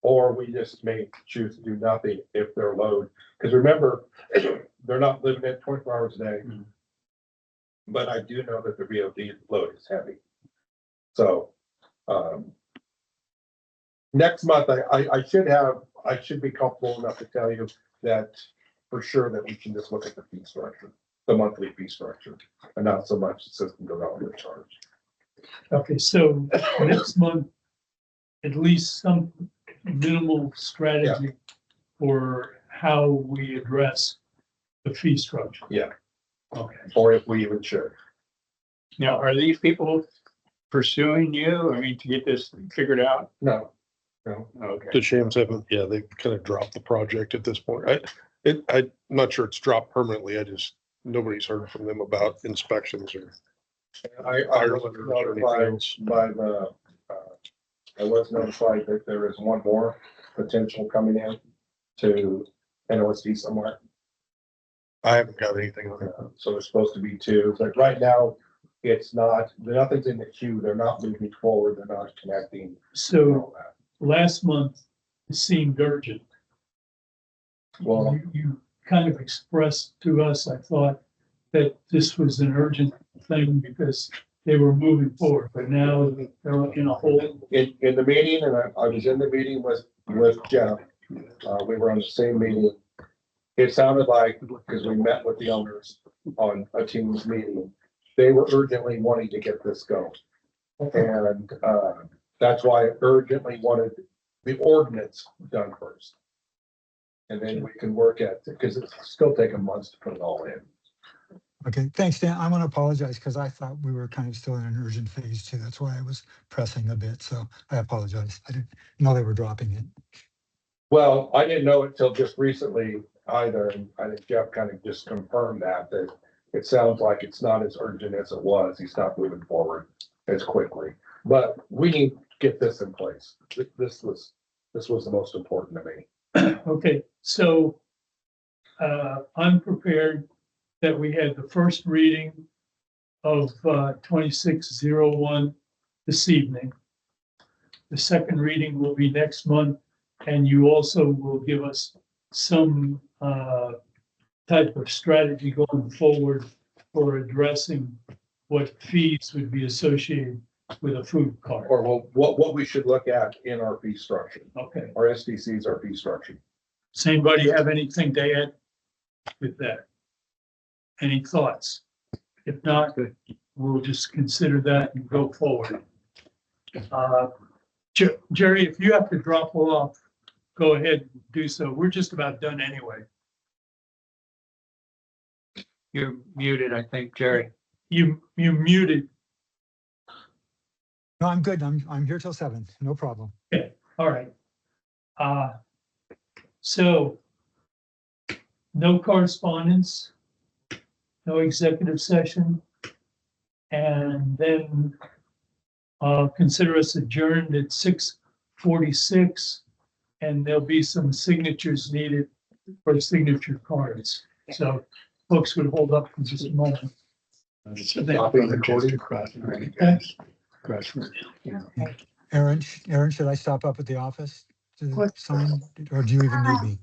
C: Or we just may choose to do nothing if they're load. Because remember, they're not living it 24 hours a day. But I do know that the VOD load is heavy. So next month, I should be comfortable enough to tell you that for sure that we can just look at the fee structure, the monthly fee structure, and not so much the system development charge.
A: okay, so next month, at least some minimal strategy for how we address the fee structure.
C: Yeah.
A: Okay.
C: Or if we even should.
I: Now, are these people pursuing you? I mean, to get this figured out?
C: No.
I: Okay.
D: The Shams haven't, yeah, they've kind of dropped the project at this point. I'm not sure it's dropped permanently. Nobody's heard from them about inspections or.
C: I was notified by the, I was notified that there is one more potential coming in to NOSD somewhere.
D: I haven't got anything on it.
C: So there's supposed to be two, but right now it's not, nothing's in the queue. They're not moving forward. They're not connecting.
A: So last month it seemed urgent.
C: Well,
A: You kind of expressed to us, I thought, that this was an urgent thing because they were moving forward, but now they're in a hole.
C: in the meeting, and I was in the meeting with Jeff. We were on the same meeting. It sounded like, because we met with the owners on a team's meeting, they were urgently wanting to get this going. And that's why I urgently wanted the ordinance done first. And then we can work at, because it's still taking months to put it all in.
E: Okay, thanks, Dan. I want to apologize because I thought we were kind of still in an urgent phase too. That's why I was pressing a bit. So I apologize. I didn't know they were dropping it.
C: Well, I didn't know it till just recently either, and I think Jeff kind of just confirmed that it sounds like it's not as urgent as it was. He's not moving forward as quickly, but we need to get this in place. This was the most important to me.
A: Okay, so I'm prepared that we had the first reading of 2601 this evening. The second reading will be next month, and you also will give us some type of strategy going forward for addressing what fees would be associated with a food cart.
C: Or what we should look at in our fee structure.
A: Okay,
C: Our SDCs, our fee structure.
A: Does anybody have anything to add with that? Any thoughts? If not, we'll just consider that and go forward. Jerry, if you have to drop off, go ahead and do so. We're just about done anyway.
I: You're muted, I think, Jerry.
A: You muted.
E: No, I'm good. I'm here till 7. No problem.
A: Okay, all right. So no correspondence, no executive session. And then consider us adjourned at 6:46. And there'll be some signatures needed for signature cards. So folks would hold up for just a moment.
C: Stopping the recording.
A: Okay.
E: Aaron, should I stop up at the office to sign, or do you even need me?